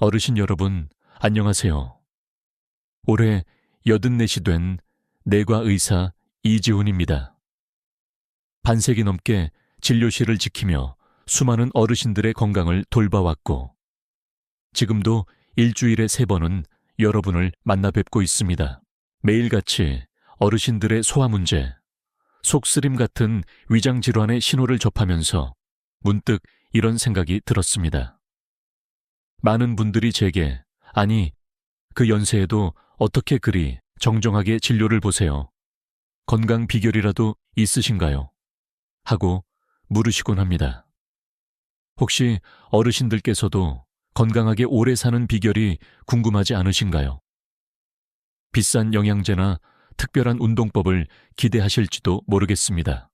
어르신 여러분, 안녕하세요. 올해 84이 된 내과의사 이지훈입니다. 반세기 넘게 진료실을 지키며 수많은 어르신들의 건강을 돌봐왔고, 지금도 일주일에 3번은 여러분을 만나 뵙고 있습니다. 매일같이 어르신들의 소화 문제, 속쓰림 같은 위장 질환의 신호를 접하면서 문득 이런 생각이 들었습니다. 많은 분들이 제게, 아니, 그 연세에도 어떻게 그리 정정하게 진료를 보세요? 건강 비결이라도 있으신가요? 하고 물으시곤 합니다. 혹시 어르신들께서도 건강하게 오래 사는 비결이 궁금하지 않으신가요? 비싼 영양제나 특별한 운동법을 기대하실지도 모르겠습니다.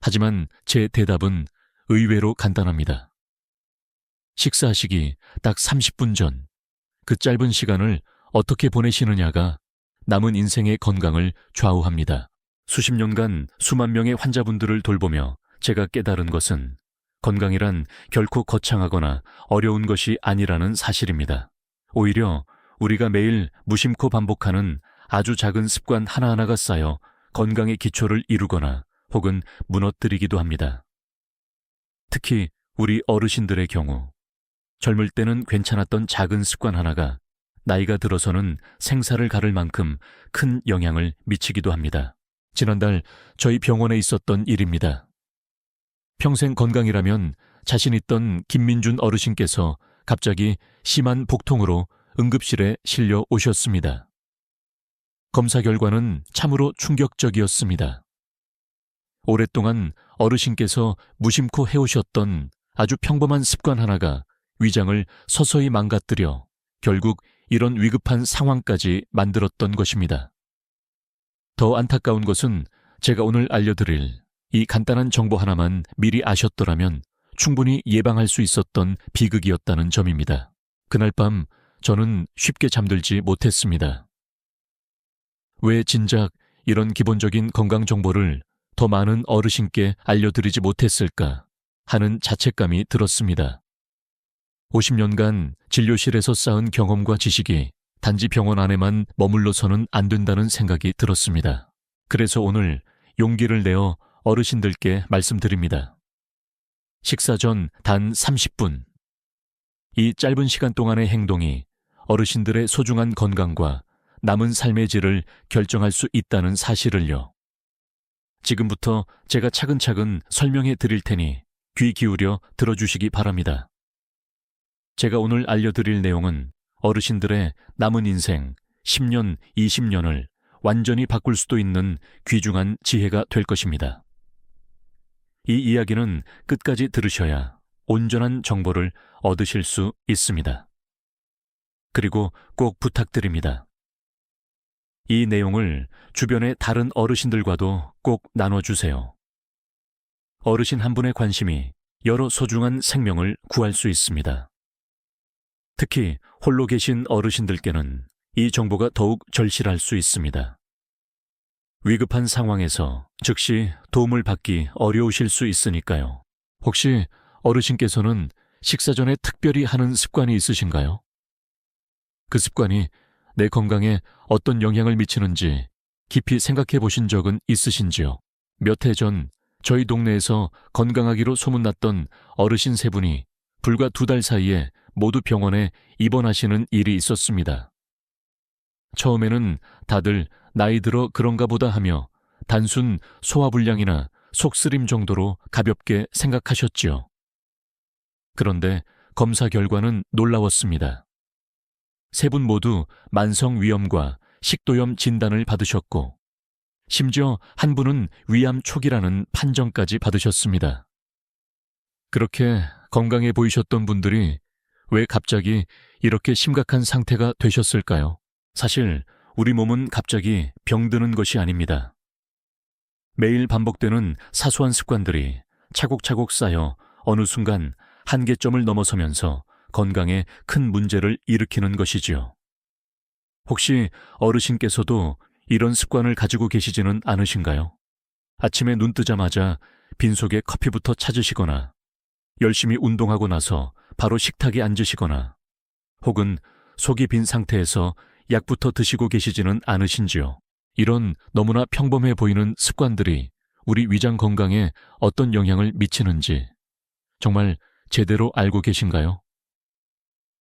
하지만 제 대답은 의외로 간단합니다. 식사하시기 딱 30분 전, 그 짧은 시간을 어떻게 보내시느냐가 남은 인생의 건강을 좌우합니다. 수십 년간 수만 명의 환자분들을 돌보며 제가 깨달은 것은 건강이란 결코 거창하거나 어려운 것이 아니라는 사실입니다. 오히려 우리가 매일 무심코 반복하는 아주 작은 습관 하나하나가 쌓여 건강의 기초를 이루거나 혹은 무너뜨리기도 합니다. 특히 우리 어르신들의 경우 젊을 때는 괜찮았던 작은 습관 하나가 나이가 들어서는 생사를 가를 만큼 큰 영향을 미치기도 합니다. 지난달 저희 병원에 있었던 일입니다. 평생 건강이라면 자신 있던 김민준 어르신께서 갑자기 심한 복통으로 응급실에 실려 오셨습니다. 검사 결과는 참으로 충격적이었습니다. 오랫동안 어르신께서 무심코 해오셨던 아주 평범한 습관 하나가 위장을 서서히 망가뜨려 결국 이런 위급한 상황까지 만들었던 것입니다. 더 안타까운 것은 제가 오늘 알려드릴 이 간단한 정보 하나만 미리 아셨더라면 충분히 예방할 수 있었던 비극이었다는 점입니다. 그날 밤 저는 쉽게 잠들지 못했습니다. 왜 진작 이런 기본적인 건강 정보를 더 많은 어르신께 알려드리지 못했을까 하는 자책감이 들었습니다. 50년간 진료실에서 쌓은 경험과 지식이 단지 병원 안에만 머물러서는 안 된다는 생각이 들었습니다. 그래서 오늘 용기를 내어 어르신들께 말씀드립니다. 식사 전 단 30분. 이 짧은 시간 동안의 행동이 어르신들의 소중한 건강과 남은 삶의 질을 결정할 수 있다는 사실을요. 지금부터 제가 차근차근 설명해 드릴 테니 귀 기울여 들어주시기 바랍니다. 제가 오늘 알려드릴 내용은 어르신들의 남은 인생 10년, 20년을 완전히 바꿀 수도 있는 귀중한 지혜가 될 것입니다. 이 이야기는 끝까지 들으셔야 온전한 정보를 얻으실 수 있습니다. 그리고 꼭 부탁드립니다. 이 내용을 주변의 다른 어르신들과도 꼭 나눠주세요. 어르신 한 분의 관심이 여러 소중한 생명을 구할 수 있습니다. 특히 홀로 계신 어르신들께는 이 정보가 더욱 절실할 수 있습니다. 위급한 상황에서 즉시 도움을 받기 어려우실 수 있으니까요. 혹시 어르신께서는 식사 전에 특별히 하는 습관이 있으신가요? 그 습관이 내 건강에 어떤 영향을 미치는지 깊이 생각해 보신 적은 있으신지요? 몇 해 전 저희 동네에서 건강하기로 소문났던 어르신 3분이 불과 2달 사이에 모두 병원에 입원하시는 일이 있었습니다. 처음에는 다들 나이 들어 그런가 보다 하며 단순 소화불량이나 속쓰림 정도로 가볍게 생각하셨지요. 그런데 검사 결과는 놀라웠습니다. 3분 모두 만성위염과 식도염 진단을 받으셨고, 심지어 한 분은 위암 초기라는 판정까지 받으셨습니다. 그렇게 건강해 보이셨던 분들이 왜 갑자기 이렇게 심각한 상태가 되셨을까요? 사실 우리 몸은 갑자기 병드는 것이 아닙니다. 매일 반복되는 사소한 습관들이 차곡차곡 쌓여 어느 순간 한계점을 넘어서면서 건강에 큰 문제를 일으키는 것이지요. 혹시 어르신께서도 이런 습관을 가지고 계시지는 않으신가요? 아침에 눈 뜨자마자 빈속에 커피부터 찾으시거나, 열심히 운동하고 나서 바로 식탁에 앉으시거나, 혹은 속이 빈 상태에서 약부터 드시고 계시지는 않으신지요? 이런 너무나 평범해 보이는 습관들이 우리 위장 건강에 어떤 영향을 미치는지 정말 제대로 알고 계신가요?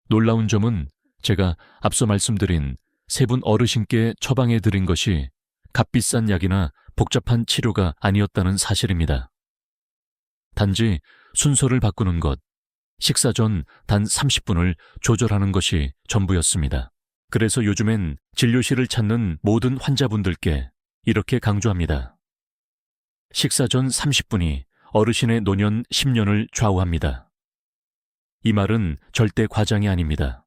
놀라운 점은 제가 앞서 말씀드린 세 분 어르신께 처방해 드린 것이 값비싼 약이나 복잡한 치료가 아니었다는 사실입니다. 단지 순서를 바꾸는 것, 식사 전 단 30분을 조절하는 것이 전부였습니다. 그래서 요즘엔 진료실을 찾는 모든 환자분들께 이렇게 강조합니다. 식사 전 30분이 어르신의 노년 10년을 좌우합니다. 이 말은 절대 과장이 아닙니다.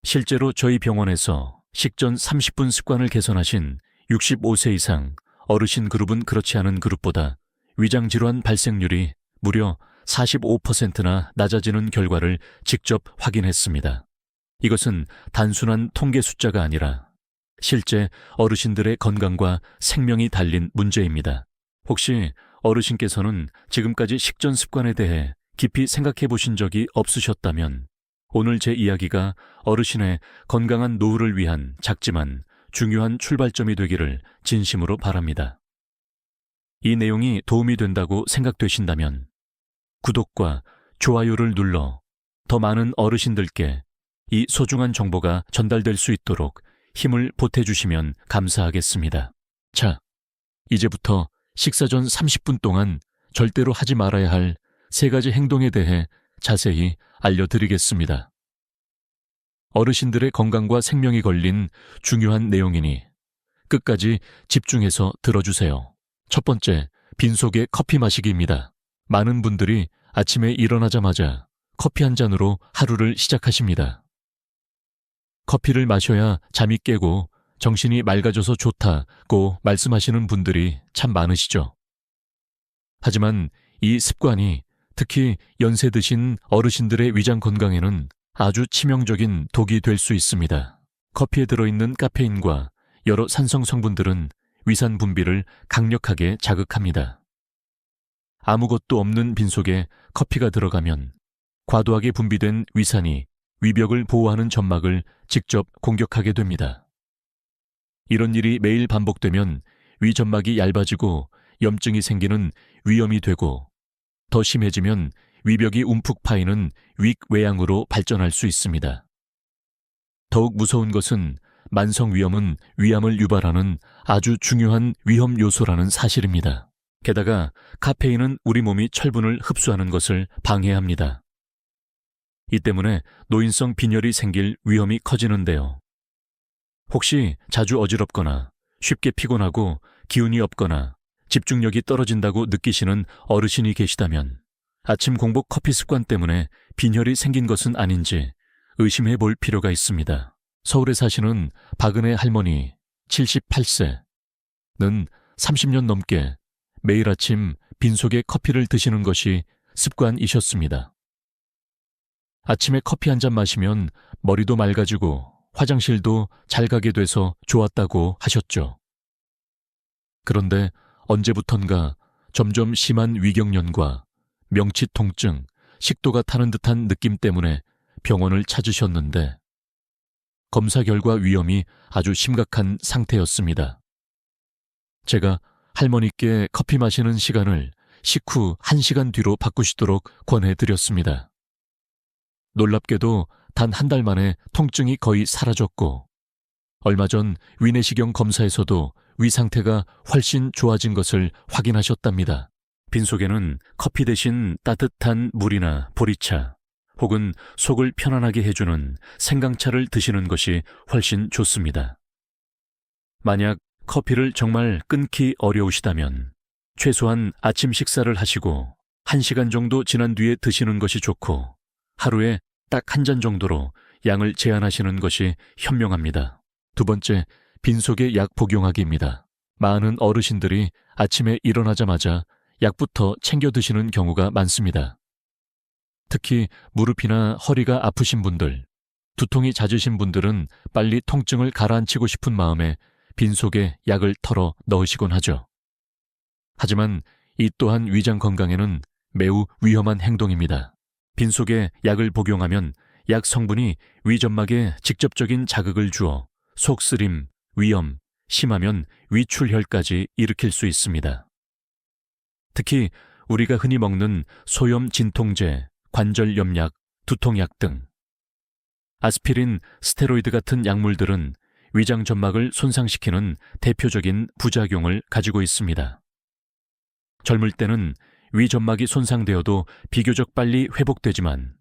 실제로 저희 병원에서 식전 30분 습관을 개선하신 65세 이상 어르신 그룹은 그렇지 않은 그룹보다 위장질환 발생률이 무려 45%나 낮아지는 결과를 직접 확인했습니다. 이것은 단순한 통계 숫자가 아니라 실제 어르신들의 건강과 생명이 달린 문제입니다. 혹시 어르신께서는 지금까지 식전 습관에 대해 깊이 생각해 보신 적이 없으셨다면 오늘 제 이야기가 어르신의 건강한 노후를 위한 작지만 중요한 출발점이 되기를 진심으로 바랍니다. 이 내용이 도움이 된다고 생각되신다면 구독과 좋아요를 눌러 더 많은 어르신들께 이 소중한 정보가 전달될 수 있도록 힘을 보태주시면 감사하겠습니다. 자, 이제부터 식사 전 30분 동안 절대로 하지 말아야 할 3가지 행동에 대해 자세히 알려드리겠습니다. 어르신들의 건강과 생명이 걸린 중요한 내용이니 끝까지 집중해서 들어주세요. 첫 번째, 빈속에 커피 마시기입니다. 많은 분들이 아침에 일어나자마자 커피 한 잔으로 하루를 시작하십니다. 커피를 마셔야 잠이 깨고 정신이 맑아져서 좋다고 말씀하시는 분들이 참 많으시죠. 하지만 이 습관이 특히 연세 드신 어르신들의 위장 건강에는 아주 치명적인 독이 될 수 있습니다. 커피에 들어있는 카페인과 여러 산성 성분들은 위산 분비를 강력하게 자극합니다. 아무것도 없는 빈속에 커피가 들어가면 과도하게 분비된 위산이 위벽을 보호하는 점막을 직접 공격하게 됩니다. 이런 일이 매일 반복되면 위점막이 얇아지고 염증이 생기는 위험이 되고 더 심해지면 위벽이 움푹 파이는 윅외양으로 발전할 수 있습니다. 더욱 무서운 것은 만성위염은 위암을 유발하는 아주 중요한 위험 요소라는 사실입니다. 게다가 카페인은 우리 몸이 철분을 흡수하는 것을 방해합니다. 이 때문에 노인성 빈혈이 생길 위험이 커지는데요. 혹시 자주 어지럽거나 쉽게 피곤하고 기운이 없거나 집중력이 떨어진다고 느끼시는 어르신이 계시다면 아침 공복 커피 습관 때문에 빈혈이 생긴 것은 아닌지 의심해 볼 필요가 있습니다. 서울에 사시는 박은혜 할머니 78세는 30년 넘게 매일 아침 빈속에 커피를 드시는 것이 습관이셨습니다. 아침에 커피 한 잔 마시면 머리도 맑아지고 화장실도 잘 가게 돼서 좋았다고 하셨죠. 그런데 언제부턴가 점점 심한 위경련과 명치 통증, 식도가 타는 듯한 느낌 때문에 병원을 찾으셨는데 검사 결과 위험이 아주 심각한 상태였습니다. 제가 할머니께 커피 마시는 시간을 식후 1시간 뒤로 바꾸시도록 권해드렸습니다. 놀랍게도 단 한 달 만에 통증이 거의 사라졌고 얼마 전 위내시경 검사에서도 위 상태가 훨씬 좋아진 것을 확인하셨답니다. 빈속에는 커피 대신 따뜻한 물이나 보리차 혹은 속을 편안하게 해주는 생강차를 드시는 것이 훨씬 좋습니다. 만약 커피를 정말 끊기 어려우시다면 최소한 아침 식사를 하시고 1시간 정도 지난 뒤에 드시는 것이 좋고 하루에 딱 1잔 정도로 양을 제한하시는 것이 현명합니다. 두 번째, 빈속에 약 복용하기입니다. 많은 어르신들이 아침에 일어나자마자 약부터 챙겨 드시는 경우가 많습니다. 특히 무릎이나 허리가 아프신 분들, 두통이 잦으신 분들은 빨리 통증을 가라앉히고 싶은 마음에 빈속에 약을 털어 넣으시곤 하죠. 하지만 이 또한 위장 건강에는 매우 위험한 행동입니다. 빈속에 약을 복용하면 약 성분이 위점막에 직접적인 자극을 주어 속쓰림, 위염, 심하면 위출혈까지 일으킬 수 있습니다. 특히 우리가 흔히 먹는 소염 진통제, 관절염약, 두통약 등 아스피린, 스테로이드 같은 약물들은 위장 점막을 손상시키는 대표적인 부작용을 가지고 있습니다. 젊을 때는 위점막이 손상되어도 비교적 빨리 회복되지만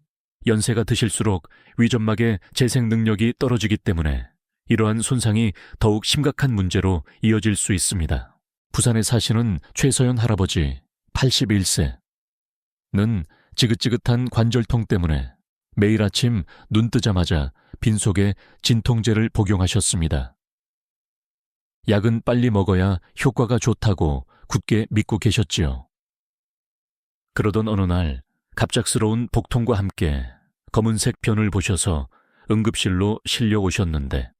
연세가 드실수록 위점막의 재생 능력이 떨어지기 때문에 이러한 손상이 더욱 심각한 문제로 이어질 수 있습니다. 부산에 사시는 최서연 할아버지 81세는 지긋지긋한 관절통 때문에 매일 아침 눈 뜨자마자 빈속에 진통제를 복용하셨습니다. 약은 빨리 먹어야 효과가 좋다고 굳게 믿고 계셨지요. 그러던 어느 날 갑작스러운 복통과 함께 검은색 변을 보셔서 응급실로 실려 오셨는데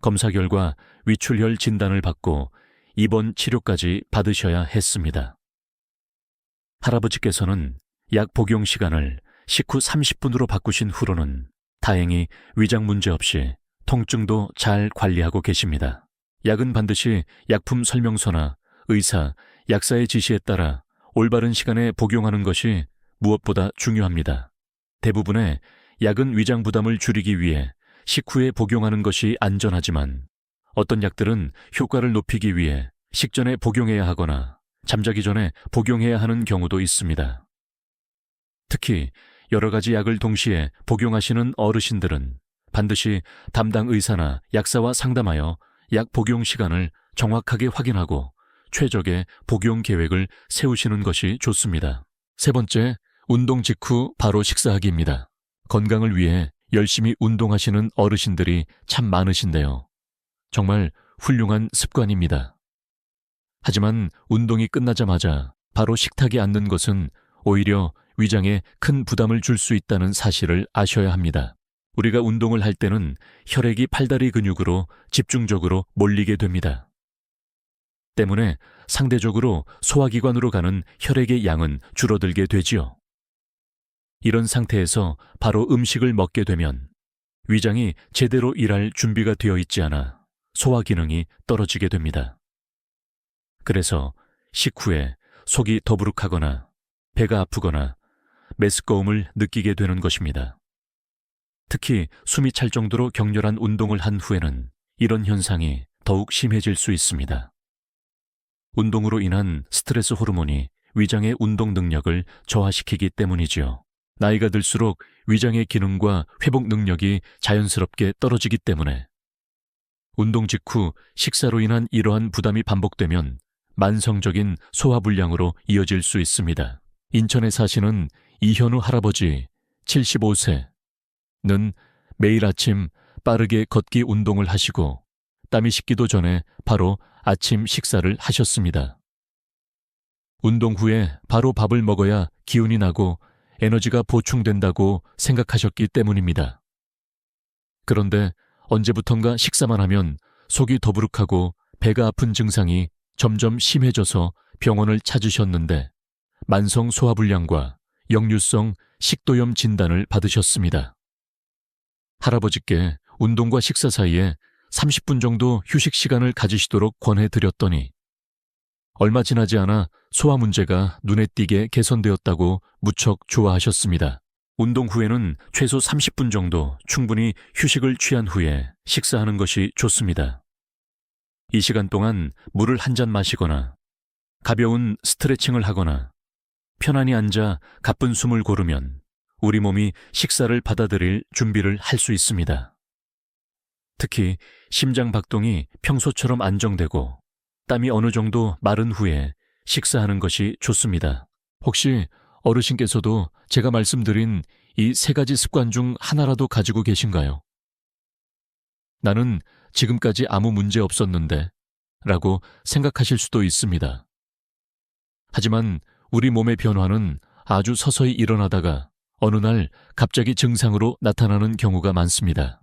검사 결과 위출혈 진단을 받고 입원 치료까지 받으셔야 했습니다. 할아버지께서는 약 복용 시간을 식후 30분으로 바꾸신 후로는 다행히 위장 문제 없이 통증도 잘 관리하고 계십니다. 약은 반드시 약품 설명서나 의사, 약사의 지시에 따라 올바른 시간에 복용하는 것이 무엇보다 중요합니다. 대부분의 약은 위장 부담을 줄이기 위해 식후에 복용하는 것이 안전하지만 어떤 약들은 효과를 높이기 위해 식전에 복용해야 하거나 잠자기 전에 복용해야 하는 경우도 있습니다. 특히 여러 가지 약을 동시에 복용하시는 어르신들은 반드시 담당 의사나 약사와 상담하여 약 복용 시간을 정확하게 확인하고 최적의 복용 계획을 세우시는 것이 좋습니다. 세 번째, 운동 직후 바로 식사하기입니다. 건강을 위해 열심히 운동하시는 어르신들이 참 많으신데요. 정말 훌륭한 습관입니다. 하지만 운동이 끝나자마자 바로 식탁에 앉는 것은 오히려 위장에 큰 부담을 줄 수 있다는 사실을 아셔야 합니다. 우리가 운동을 할 때는 혈액이 팔다리 근육으로 집중적으로 몰리게 됩니다. 때문에 상대적으로 소화기관으로 가는 혈액의 양은 줄어들게 되지요. 이런 상태에서 바로 음식을 먹게 되면 위장이 제대로 일할 준비가 되어 있지 않아 소화 기능이 떨어지게 됩니다. 그래서 식후에 속이 더부룩하거나 배가 아프거나 메스꺼움을 느끼게 되는 것입니다. 특히 숨이 찰 정도로 격렬한 운동을 한 후에는 이런 현상이 더욱 심해질 수 있습니다. 운동으로 인한 스트레스 호르몬이 위장의 운동 능력을 저하시키기 때문이지요. 나이가 들수록 위장의 기능과 회복 능력이 자연스럽게 떨어지기 때문에 운동 직후 식사로 인한 이러한 부담이 반복되면 만성적인 소화불량으로 이어질 수 있습니다. 인천에 사시는 이현우 할아버지 75세는 매일 아침 빠르게 걷기 운동을 하시고 땀이 식기도 전에 바로 아침 식사를 하셨습니다. 운동 후에 바로 밥을 먹어야 기운이 나고 에너지가 보충된다고 생각하셨기 때문입니다. 그런데 언제부턴가 식사만 하면 속이 더부룩하고 배가 아픈 증상이 점점 심해져서 병원을 찾으셨는데 만성 소화불량과 역류성 식도염 진단을 받으셨습니다. 할아버지께 운동과 식사 사이에 30분 정도 휴식 시간을 가지시도록 권해드렸더니 얼마 지나지 않아 소화 문제가 눈에 띄게 개선되었다고 무척 좋아하셨습니다. 운동 후에는 최소 30분 정도 충분히 휴식을 취한 후에 식사하는 것이 좋습니다. 이 시간 동안 물을 한 잔 마시거나 가벼운 스트레칭을 하거나 편안히 앉아 가쁜 숨을 고르면 우리 몸이 식사를 받아들일 준비를 할 수 있습니다. 특히 심장 박동이 평소처럼 안정되고 땀이 어느 정도 마른 후에 식사하는 것이 좋습니다. 혹시 어르신께서도 제가 말씀드린 이 세 가지 습관 중 하나라도 가지고 계신가요? 나는 지금까지 아무 문제 없었는데 라고 생각하실 수도 있습니다. 하지만 우리 몸의 변화는 아주 서서히 일어나다가 어느 날 갑자기 증상으로 나타나는 경우가 많습니다.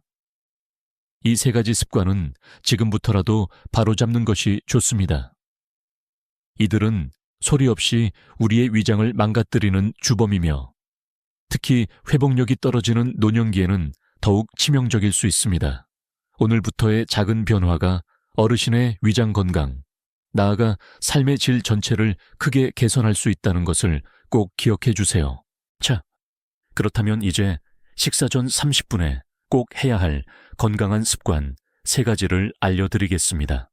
이 세 가지 습관은 지금부터라도 바로잡는 것이 좋습니다. 이들은 소리 없이 우리의 위장을 망가뜨리는 주범이며 특히 회복력이 떨어지는 노년기에는 더욱 치명적일 수 있습니다. 오늘부터의 작은 변화가 어르신의 위장 건강, 나아가 삶의 질 전체를 크게 개선할 수 있다는 것을 꼭 기억해 주세요. 자, 그렇다면 이제 식사 전 30분에 꼭 해야 할 건강한 습관 3가지를 알려드리겠습니다.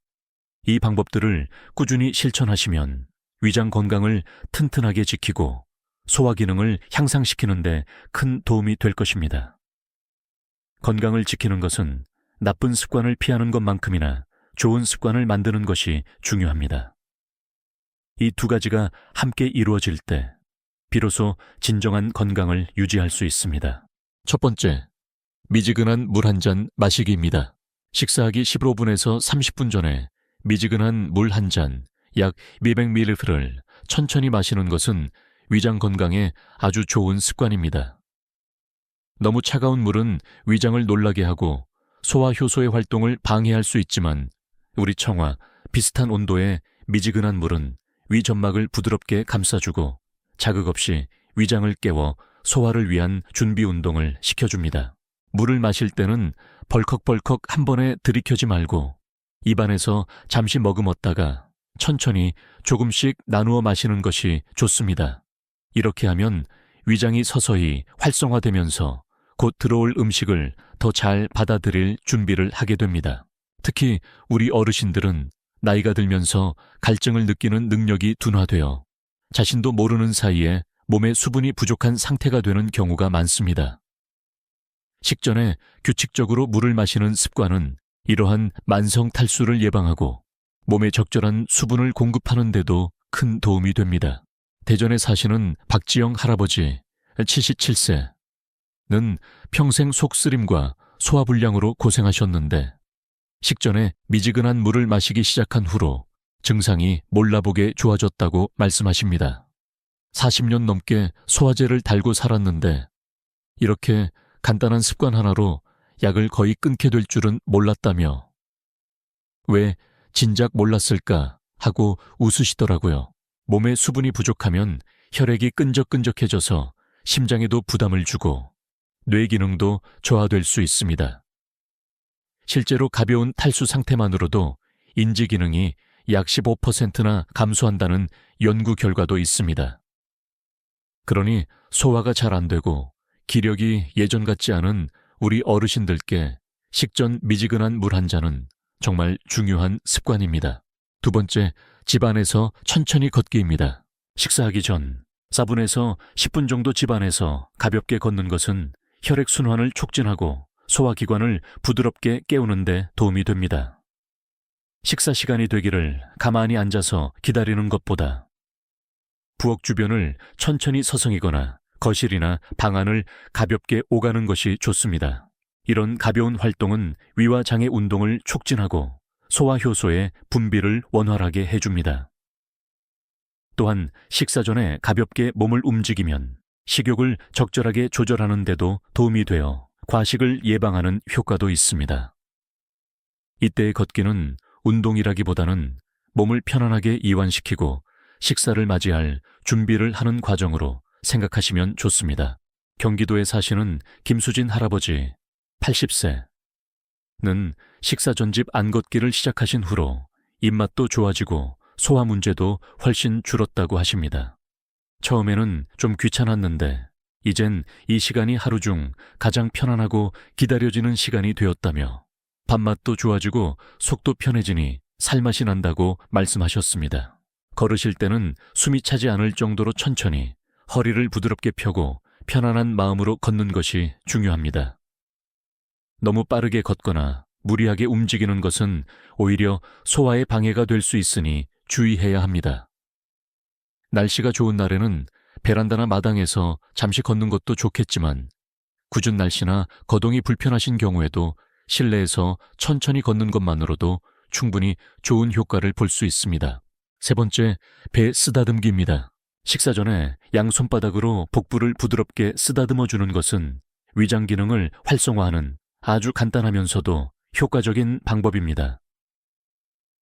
이 방법들을 꾸준히 실천하시면 위장 건강을 튼튼하게 지키고 소화 기능을 향상시키는 데 큰 도움이 될 것입니다. 건강을 지키는 것은 나쁜 습관을 피하는 것만큼이나 좋은 습관을 만드는 것이 중요합니다. 이 2가지가 함께 이루어질 때 비로소 진정한 건강을 유지할 수 있습니다. 첫 번째, 미지근한 물 한 잔 마시기입니다. 식사하기 15분에서 30분 전에 미지근한 물 한 잔, 약 200ml를 천천히 마시는 것은 위장 건강에 아주 좋은 습관입니다. 너무 차가운 물은 위장을 놀라게 하고 소화 효소의 활동을 방해할 수 있지만 우리 청아 비슷한 온도의 미지근한 물은 위 점막을 부드럽게 감싸주고 자극 없이 위장을 깨워 소화를 위한 준비 운동을 시켜줍니다. 물을 마실 때는 벌컥벌컥 한 번에 들이켜지 말고 입안에서 잠시 머금었다가 천천히 조금씩 나누어 마시는 것이 좋습니다. 이렇게 하면 위장이 서서히 활성화되면서 곧 들어올 음식을 더 잘 받아들일 준비를 하게 됩니다. 특히 우리 어르신들은 나이가 들면서 갈증을 느끼는 능력이 둔화되어 자신도 모르는 사이에 몸에 수분이 부족한 상태가 되는 경우가 많습니다. 식전에 규칙적으로 물을 마시는 습관은 이러한 만성 탈수를 예방하고 몸에 적절한 수분을 공급하는 데도 큰 도움이 됩니다. 대전에 사시는 박지영 할아버지 77세는 평생 속쓰림과 소화불량으로 고생하셨는데 식전에 미지근한 물을 마시기 시작한 후로 증상이 몰라보게 좋아졌다고 말씀하십니다. 40년 넘게 소화제를 달고 살았는데 이렇게 간단한 습관 하나로 약을 거의 끊게 될 줄은 몰랐다며 왜 진작 몰랐을까 하고 웃으시더라고요. 몸에 수분이 부족하면 혈액이 끈적끈적해져서 심장에도 부담을 주고 뇌 기능도 저하될 수 있습니다. 실제로 가벼운 탈수 상태만으로도 인지 기능이 약 15%나 감소한다는 연구 결과도 있습니다. 그러니 소화가 잘 안 되고 기력이 예전 같지 않은 우리 어르신들께 식전 미지근한 물 한 잔은 정말 중요한 습관입니다. 2번째, 집안에서 천천히 걷기입니다. 식사하기 전 4분에서 10분 정도 집안에서 가볍게 걷는 것은 혈액순환을 촉진하고 소화기관을 부드럽게 깨우는 데 도움이 됩니다. 식사 시간이 되기를 가만히 앉아서 기다리는 것보다 부엌 주변을 천천히 서성이거나 거실이나 방 안을 가볍게 오가는 것이 좋습니다. 이런 가벼운 활동은 위와 장의 운동을 촉진하고 소화효소의 분비를 원활하게 해줍니다. 또한 식사 전에 가볍게 몸을 움직이면 식욕을 적절하게 조절하는 데도 도움이 되어 과식을 예방하는 효과도 있습니다. 이때의 걷기는 운동이라기보다는 몸을 편안하게 이완시키고 식사를 맞이할 준비를 하는 과정으로 생각하시면 좋습니다. 경기도에 사시는 김수진 할아버지 80세는 식사 전집 안걷기를 시작하신 후로 입맛도 좋아지고 소화 문제도 훨씬 줄었다고 하십니다. 처음에는 좀 귀찮았는데 이젠 이 시간이 하루 중 가장 편안하고 기다려지는 시간이 되었다며 밥맛도 좋아지고 속도 편해지니 살맛이 난다고 말씀하셨습니다. 걸으실 때는 숨이 차지 않을 정도로 천천히 허리를 부드럽게 펴고 편안한 마음으로 걷는 것이 중요합니다. 너무 빠르게 걷거나 무리하게 움직이는 것은 오히려 소화에 방해가 될 수 있으니 주의해야 합니다. 날씨가 좋은 날에는 베란다나 마당에서 잠시 걷는 것도 좋겠지만 궂은 날씨나 거동이 불편하신 경우에도 실내에서 천천히 걷는 것만으로도 충분히 좋은 효과를 볼 수 있습니다. 3번째, 배 쓰다듬기입니다. 식사 전에 양손바닥으로 복부를 부드럽게 쓰다듬어 주는 것은 위장 기능을 활성화하는 아주 간단하면서도 효과적인 방법입니다.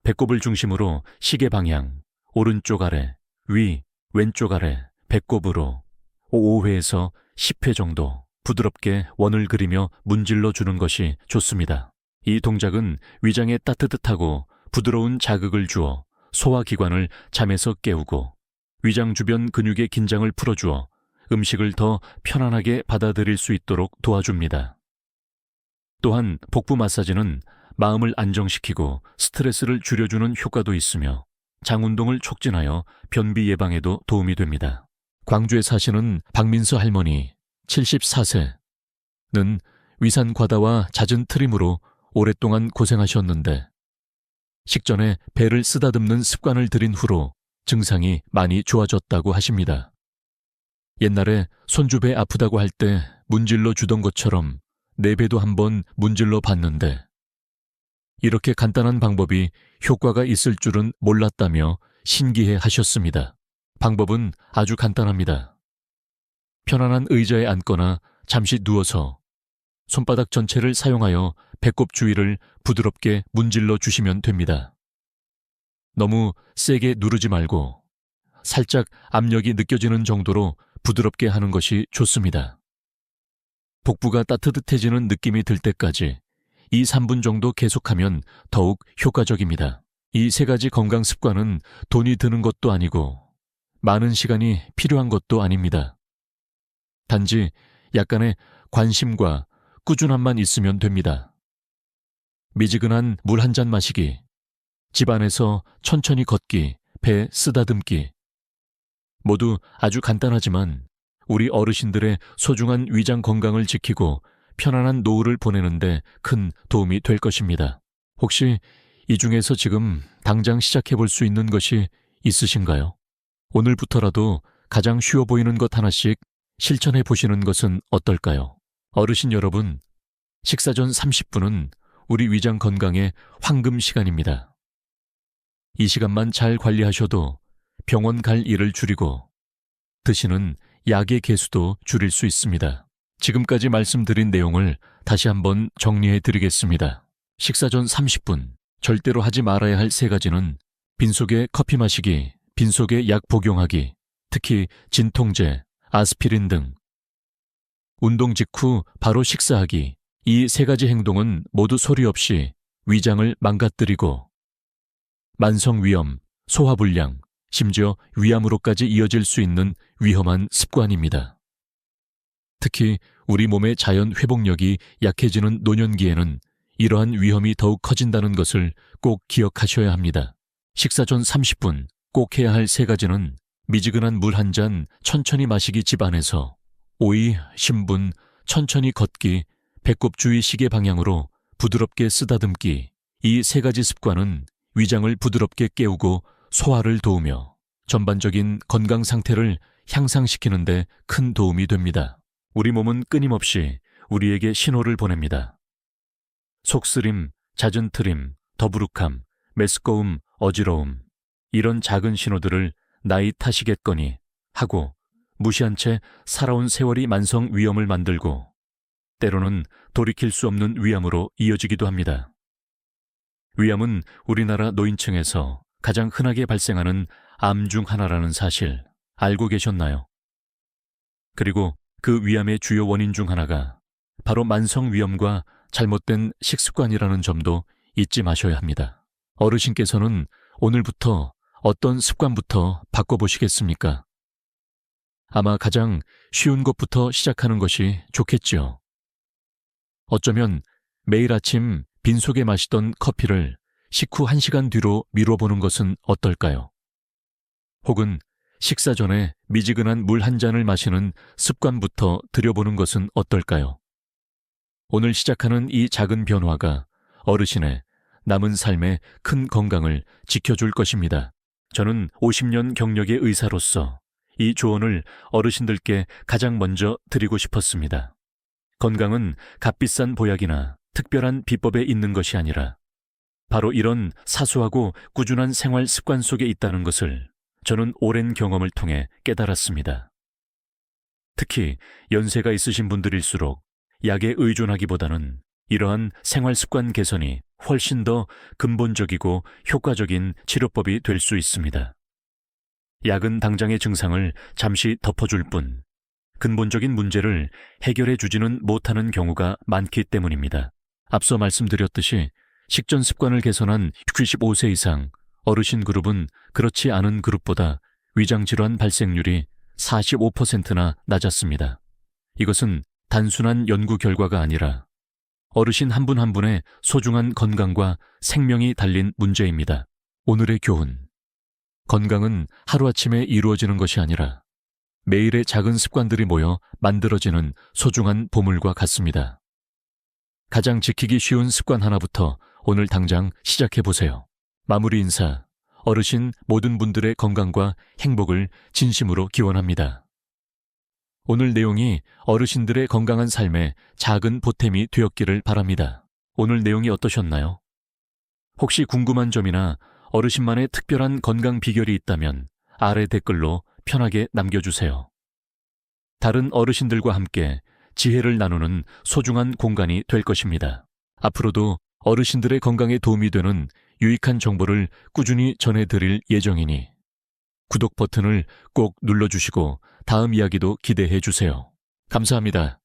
배꼽을 중심으로 시계 방향, 오른쪽 아래, 위, 왼쪽 아래, 배꼽으로 5회에서 10회 정도 부드럽게 원을 그리며 문질러 주는 것이 좋습니다. 이 동작은 위장에 따뜻하고 부드러운 자극을 주어 소화기관을 잠에서 깨우고 위장 주변 근육의 긴장을 풀어주어 음식을 더 편안하게 받아들일 수 있도록 도와줍니다. 또한 복부 마사지는 마음을 안정시키고 스트레스를 줄여주는 효과도 있으며 장운동을 촉진하여 변비 예방에도 도움이 됩니다. 광주에 사시는 박민서 할머니 74세는 위산 과다와 잦은 트림으로 오랫동안 고생하셨는데 식전에 배를 쓰다듬는 습관을 들인 후로 증상이 많이 좋아졌다고 하십니다. 옛날에 손주 배 아프다고 할 때 문질러 주던 것처럼 내 배도 한번 문질러 봤는데 이렇게 간단한 방법이 효과가 있을 줄은 몰랐다며 신기해 하셨습니다. 방법은 아주 간단합니다. 편안한 의자에 앉거나 잠시 누워서 손바닥 전체를 사용하여 배꼽 주위를 부드럽게 문질러 주시면 됩니다. 너무 세게 누르지 말고 살짝 압력이 느껴지는 정도로 부드럽게 하는 것이 좋습니다. 복부가 따뜻해지는 느낌이 들 때까지 2, 3분 정도 계속하면 더욱 효과적입니다. 이 세 가지 건강 습관은 돈이 드는 것도 아니고 많은 시간이 필요한 것도 아닙니다. 단지 약간의 관심과 꾸준함만 있으면 됩니다. 미지근한 물 한 잔 마시기, 집안에서 천천히 걷기, 배 쓰다듬기. 모두 아주 간단하지만 우리 어르신들의 소중한 위장 건강을 지키고 편안한 노후를 보내는데 큰 도움이 될 것입니다. 혹시 이 중에서 지금 당장 시작해 볼 수 있는 것이 있으신가요? 오늘부터라도 가장 쉬워 보이는 것 하나씩 실천해 보시는 것은 어떨까요? 어르신 여러분, 식사 전 30분은 우리 위장 건강의 황금 시간입니다. 이 시간만 잘 관리하셔도 병원 갈 일을 줄이고 드시는 약의 개수도 줄일 수 있습니다. 지금까지 말씀드린 내용을 다시 한번 정리해 드리겠습니다. 식사 전 30분, 절대로 하지 말아야 할 세 가지는 빈속에 커피 마시기, 빈속에 약 복용하기, 특히 진통제, 아스피린 등. 운동 직후 바로 식사하기. 이 세 가지 행동은 모두 소리 없이 위장을 망가뜨리고 만성위염, 소화불량, 심지어 위암으로까지 이어질 수 있는 위험한 습관입니다. 특히 우리 몸의 자연 회복력이 약해지는 노년기에는 이러한 위험이 더욱 커진다는 것을 꼭 기억하셔야 합니다. 식사 전 30분 꼭 해야 할 세 가지는 미지근한 물 한 잔 천천히 마시기 집안에서, 오이, 신분, 천천히 걷기, 배꼽 주위 시계 방향으로 부드럽게 쓰다듬기. 이 세 가지 습관은 위장을 부드럽게 깨우고 소화를 도우며 전반적인 건강 상태를 향상시키는 데 큰 도움이 됩니다. 우리 몸은 끊임없이 우리에게 신호를 보냅니다. 속쓰림, 잦은 트림, 더부룩함, 메스꺼움, 어지러움. 이런 작은 신호들을 나이 탓이겠거니 하고 무시한 채 살아온 세월이 만성 위염을 만들고 때로는 돌이킬 수 없는 위암으로 이어지기도 합니다. 위암은 우리나라 노인층에서 가장 흔하게 발생하는 암 중 하나라는 사실 알고 계셨나요? 그리고 그 위암의 주요 원인 중 하나가 바로 만성위염과 잘못된 식습관이라는 점도 잊지 마셔야 합니다. 어르신께서는 오늘부터 어떤 습관부터 바꿔보시겠습니까? 아마 가장 쉬운 것부터 시작하는 것이 좋겠지요. 어쩌면 매일 아침 빈속에 마시던 커피를 식후 1시간 뒤로 미뤄보는 것은 어떨까요? 혹은 식사 전에 미지근한 물 한 잔을 마시는 습관부터 들여보는 것은 어떨까요? 오늘 시작하는 이 작은 변화가 어르신의 남은 삶의 큰 건강을 지켜줄 것입니다. 저는 50년 경력의 의사로서 이 조언을 어르신들께 가장 먼저 드리고 싶었습니다. 건강은 값비싼 보약이나 특별한 비법에 있는 것이 아니라 바로 이런 사소하고 꾸준한 생활 습관 속에 있다는 것을 저는 오랜 경험을 통해 깨달았습니다. 특히 연세가 있으신 분들일수록 약에 의존하기보다는 이러한 생활 습관 개선이 훨씬 더 근본적이고 효과적인 치료법이 될 수 있습니다. 약은 당장의 증상을 잠시 덮어줄 뿐 근본적인 문제를 해결해 주지는 못하는 경우가 많기 때문입니다. 앞서 말씀드렸듯이 식전 습관을 개선한 65세 이상 어르신 그룹은 그렇지 않은 그룹보다 위장질환 발생률이 45%나 낮았습니다. 이것은 단순한 연구 결과가 아니라 어르신 한 분 한 분의 소중한 건강과 생명이 달린 문제입니다. 오늘의 교훈. 건강은 하루아침에 이루어지는 것이 아니라 매일의 작은 습관들이 모여 만들어지는 소중한 보물과 같습니다. 가장 지키기 쉬운 습관 하나부터 오늘 당장 시작해보세요. 마무리 인사. 어르신 모든 분들의 건강과 행복을 진심으로 기원합니다. 오늘 내용이 어르신들의 건강한 삶에 작은 보탬이 되었기를 바랍니다. 오늘 내용이 어떠셨나요? 혹시 궁금한 점이나 어르신만의 특별한 건강 비결이 있다면 아래 댓글로 편하게 남겨주세요. 다른 어르신들과 함께 지혜를 나누는 소중한 공간이 될 것입니다. 앞으로도 어르신들의 건강에 도움이 되는 유익한 정보를 꾸준히 전해드릴 예정이니 구독 버튼을 꼭 눌러주시고 다음 이야기도 기대해 주세요. 감사합니다.